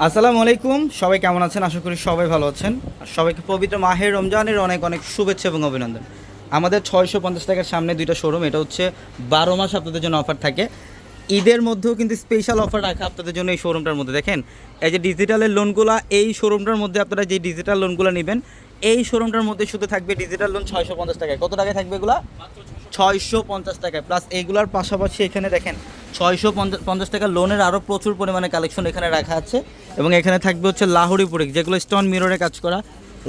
আসসালামু আলাইকুম, সবাই কেমন আছেন? আশা করি সবাই ভালো আছেন। আর সবাইকে পবিত্র মাহের রমজানের অনেক অনেক শুভেচ্ছা এবং অভিনন্দন। আমাদের 650 টাকার সামনে দুইটা শোরুম, এটা হচ্ছে 12 মাস আপনাদের জন্য অফার থাকে। ঈদের মধ্যেও কিন্তু স্পেশাল অফার রাখা আপনাদের জন্য এই শোরুমটার মধ্যে। দেখেন, এই যে ডিজিটালের লোনগুলো, এই শোরুমটার মধ্যে আপনারা যে ডিজিটাল লোনগুলো নেবেন, এই শোরুমটার মধ্যে শুধু থাকবে ডিজিটাল লোন 650 টাকায়। কত টাকায় থাকবে এগুলা? 650 টাকায়। প্লাস এইগুলার পাশাপাশি এখানে দেখেন 650 টাকা লোনের আরও প্রচুর পরিমাণে কালেকশন এখানে রাখা আছে। এবং এখানে থাকবে হচ্ছে লাহোরি বুটিক্স, যেগুলো স্টোন মিররে কাজ করা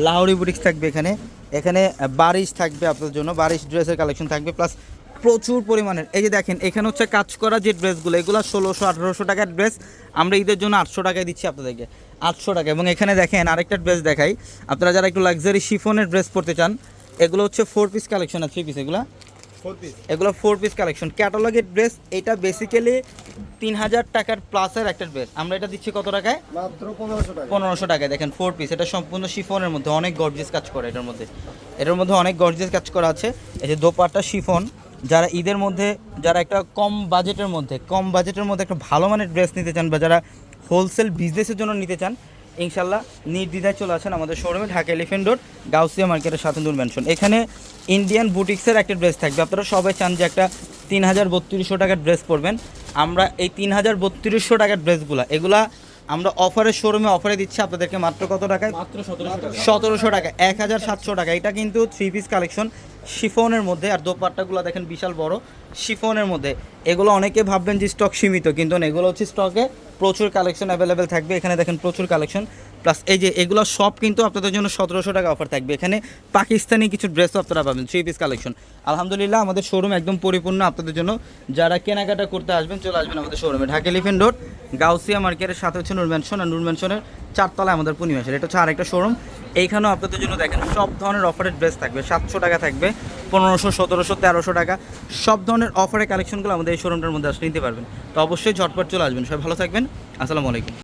লাহোরি বুটিক্স থাকবে এখানে। এখানে বারিশ থাকবে আপনাদের জন্য, বারিশ ড্রেসের কালেকশন থাকবে। প্লাস প্রচুর পরিমাণের এই যে দেখেন, এখানে হচ্ছে কাজ করা যে ড্রেসগুলো, এগুলো 1600-1800 টাকার ড্রেস আমরা ঈদের জন্য 800 টাকায় দিচ্ছি আপনাদেরকে, 800 টাকা। এবং এখানে দেখেন আরেকটা ড্রেস দেখাই, আপনারা যারা একটু লাক্সারি শিফনের ড্রেস পরতে চান, এগুলো হচ্ছে 4 পিস কালেকশন আর 3 পিস, এগুলো 4 পিস কালেকশন ক্যাটালগের ড্রেস। এটা বেসিক্যালি 3000 টাকার প্লাসের একটা ড্রেস, আমরা এটা দিচ্ছি কত টাকায়? মাত্র 1500 টাকা। 1500 টাকায়। দেখেন 4 পিস, এটা সম্পূর্ণ শিফনের মধ্যে, অনেক গর্জিয়াস কাজ করা এটার মধ্যে অনেক গর্জিয়াস কাজ করা আছে। এই যে দোপাট্টা শিফন, যারা ঈদের মধ্যে, যারা একটা কম বাজেটের মধ্যে একটা ভালো মানের ড্রেস নিতে চান, বা যারা হোলসেল বিজনেসের জন্য নিতে চান, ইনশাল্লাহ নির্দ্বিধায় চলে আসেন আমাদের শোরুমে, ঢাকা এলিফ্যান্ট রোড, গাউসিয়া মার্কেটের সাথে নূর ম্যানশন। এখানে ইন্ডিয়ান বুটিক্সের একটা ড্রেস থাকবে। আপনারা সবাই চান যে একটা 3300 টাকার ড্রেস পরবেন। আমরা এই 3300 টাকার ড্রেসগুলো, এগুলা আমরা অফারের শোরুমে অফারে দিচ্ছি আপনাদেরকে মাত্র কত টাকায়? মাত্র 1700 টাকা। 1700 টাকা, 1700 টাকা। এটা কিন্তু 3 পিস কালেকশন শিফনের মধ্যে। আর দোপাট্টাগুলো দেখেন বিশাল বড় শিফনের মধ্যে। এগুলো অনেকে ভাববেন যে স্টক সীমিত, কিন্তু না, এগুলো হচ্ছে স্টকে প্রচুর কালেকশন অ্যাভেলেবেল থাকবে। এখানে দেখেন প্রচুর কালেকশন। প্লাস এই যে এগুলো সব কিন্তু আপনাদের জন্য 1700 টাকা অফার থাকবে। এখানে পাকিস্তানি কিছু ড্রেসও আপনারা পাবেন, 3 পিস কালেকশন। আলহামদুলিল্লাহ আমাদের শোরুম একদম পরিপূর্ণ আপনাদের জন্য। যারা কেনাকাটা করতে আসবেন, চলে আসবেন আমাদের শোরুমে, ঢাকা এলিফ্যান্ট রোড, গাউসিয়া মার্কেটের সাথে হচ্ছে নূর ম্যানশন। আর নূর ম্যানশনের 4 তলায় আমাদের পূর্ণিমাসের, এটা হচ্ছে আরেকটা শোরুম। এইখানেও আপনাদের জন্য দেখেন সব ধরনের অফারের ড্রেস থাকবে। 700 টাকা থাকবে, 1500, 1700, 1300 টাকা, সব ধরনের অফারের কালেকশনগুলো আমাদের এই শোরুমটার মধ্যে আসলে নিতে পারবেন। তো অবশ্যই ঝটপট চলে আসবেন। সবাই ভালো থাকবেন। আসসালামু আলাইকুম।